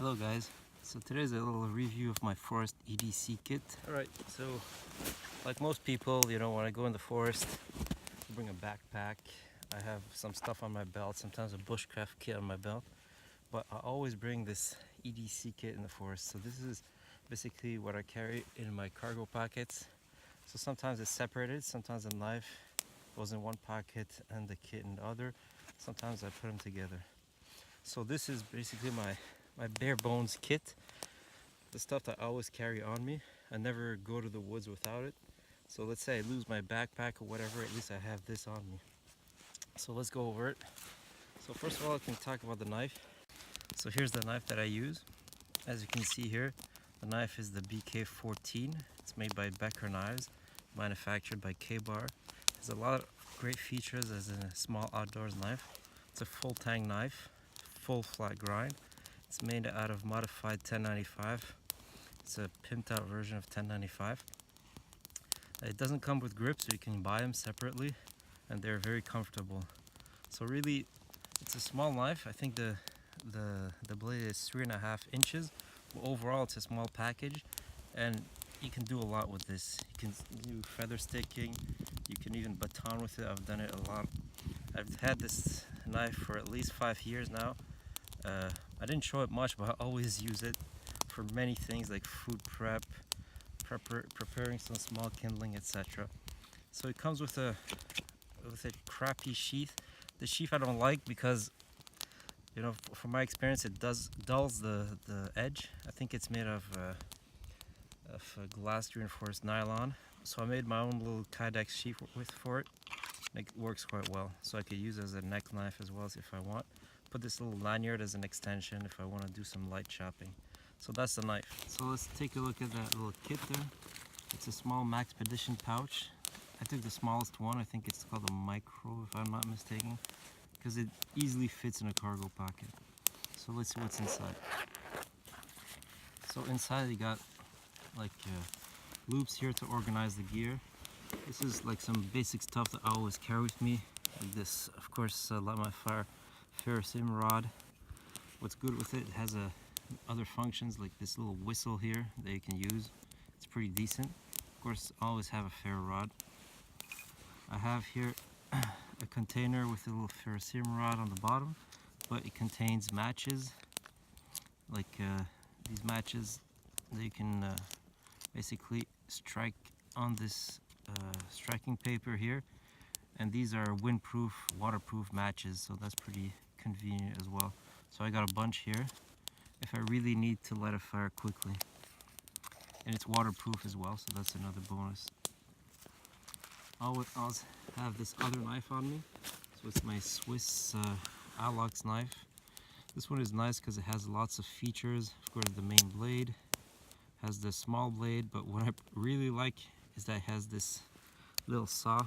Hello guys, so today's a little review of my forest EDC kit. Alright, so like most people, when I go in the forest, I bring a backpack. I have some stuff on my belt, sometimes a bushcraft kit on my belt, but I always bring this EDC kit in the forest. So this is basically what I carry in my cargo pockets. So sometimes it's separated, sometimes the knife goes in one pocket and the kit in the other. Sometimes I put them together. So this is basically my bare bones kit, the stuff that I always carry on me. I never go to the woods without it. So let's say I lose my backpack or whatever, at least I have this on me. So let's go over it. So first of all, I can talk about the knife. So here's the knife that I use. As you can see here, the knife is the BK14. It's made by Becker Knives, manufactured by K-Bar. It has a lot of great features as a small outdoors knife. It's a full tang knife, full flat grind. It's made out of modified 1095. It's a pimped out version of 1095. It doesn't come with grips, so you can buy them separately, and they're very comfortable. So really, it's a small knife. I think the blade is 3.5 inches. But overall, it's a small package, and you can do a lot with this. You can do feather sticking. You can even baton with it. I've done it a lot. I've had this knife for at least 5 years now. I didn't show it much, but I always use it for many things like food preparing some small kindling, etc. So it comes with a crappy sheath. The sheath I don't like because, from my experience, it dulls the edge. I think it's made of glass reinforced nylon. So I made my own little Cordage sheath for it. It works quite well. So I could use it as a neck knife as well as if I want. Put this little lanyard as an extension if I want to do some light chopping. So that's the knife. So let's take a look at that little kit there. It's a small Maxpedition pouch. I took the smallest one. I think it's called a micro if I'm not mistaken, because it easily fits in a cargo pocket. So let's see what's inside. So inside you got like loops here to organize the gear. This is like some basic stuff that I always carry with me. Like this, of course, light my fire ferrocerium rod. What's good with it, it has other functions like this little whistle here that you can use. It's pretty decent. Of course, I always have a ferro rod. I have here a container with a little ferrocerium rod on the bottom, but it contains matches, like these matches that you can basically strike on this striking paper here. And these are windproof, waterproof matches, so that's pretty convenient as well. So I got a bunch here if I really need to light a fire quickly. And it's waterproof as well, so that's another bonus. I also have this other knife on me. So it's my Swiss Alox knife. This one is nice because it has lots of features. Of course, the main blade has the small blade, but what I really like is that it has this little saw.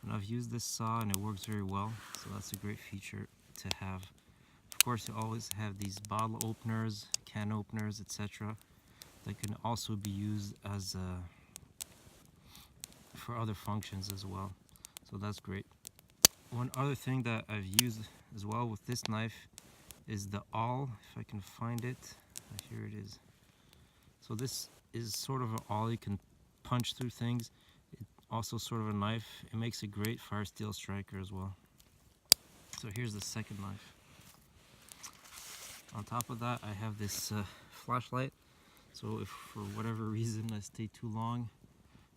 And I've used this saw and it works very well, so that's a great feature to have. Of course, you always have these bottle openers, can openers, etc. that can also be used as for other functions as well, so that's great. One other thing that I've used as well with this knife is the awl, if I can find it. Here it is. So this is sort of an awl, you can punch through things. Also sort of a knife. It makes a great fire steel striker as well. So here's the second knife. On top of that, I have this flashlight. So if for whatever reason I stay too long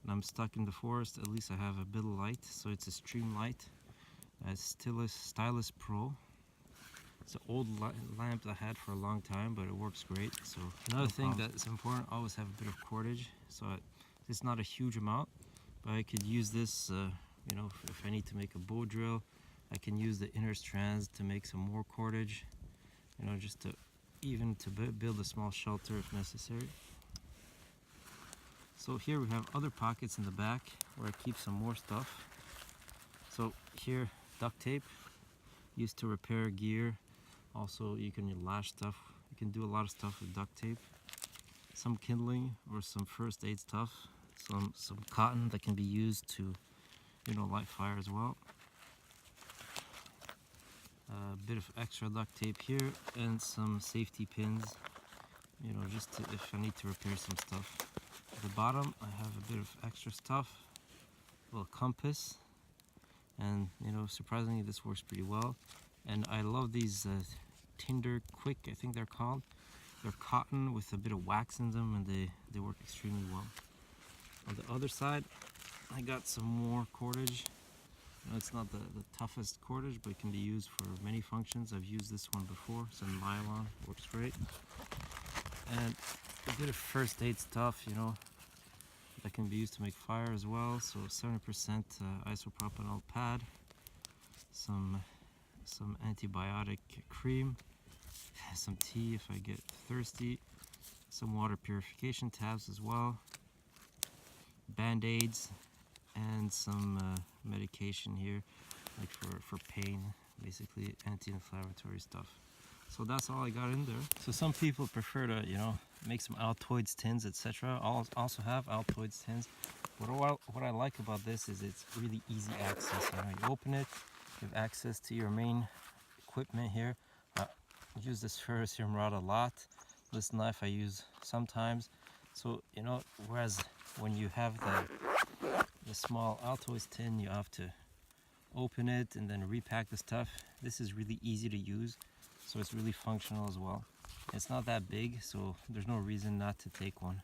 and I'm stuck in the forest, at least I have a bit of light. So it's a stream light. It's Stylus Pro. It's an old lamp I had for a long time, but it works great. So another thing that's important, I always have a bit of cordage. So it's not a huge amount, but I could use this, if I need to make a bow drill. I can use the inner strands to make some more cordage, just to build a small shelter if necessary. So here we have other pockets in the back where I keep some more stuff. So here, duct tape, used to repair gear. Also, you can lash stuff. You can do a lot of stuff with duct tape. Some kindling or some first aid stuff. Some cotton that can be used to, light fire as well. A bit of extra duct tape here and some safety pins you know, just to, if I need to repair some stuff. At the bottom I have a bit of extra stuff, a little compass, and you know, surprisingly this works pretty well. And I love these Tinder Quick, I think they're called. They're cotton with a bit of wax in them, and they work extremely well. On the other side I got some more cordage. You know, it's not the toughest cordage, but it can be used for many functions. I've used this one before. It's in nylon, works great. And a bit of first aid stuff, you know, that can be used to make fire as well. So 70% isopropanol pad, some antibiotic cream, some tea if I get thirsty, some water purification tabs as well, band-aids, and some medication here, like for pain, basically anti-inflammatory stuff. So that's all I got in there. So some people prefer to, you know, make some Altoids tins, etc. I'll also have Altoids tins. What I like about this is it's really easy access. You know, you open it, you have access to your main equipment here. I use this ferrocerium rod a lot. This knife I use sometimes. So, you know, whereas when you have the small Altoids tin, you have to open it and then repack the stuff. This is really easy to use, so it's really functional as well. It's not that big, so there's no reason not to take one.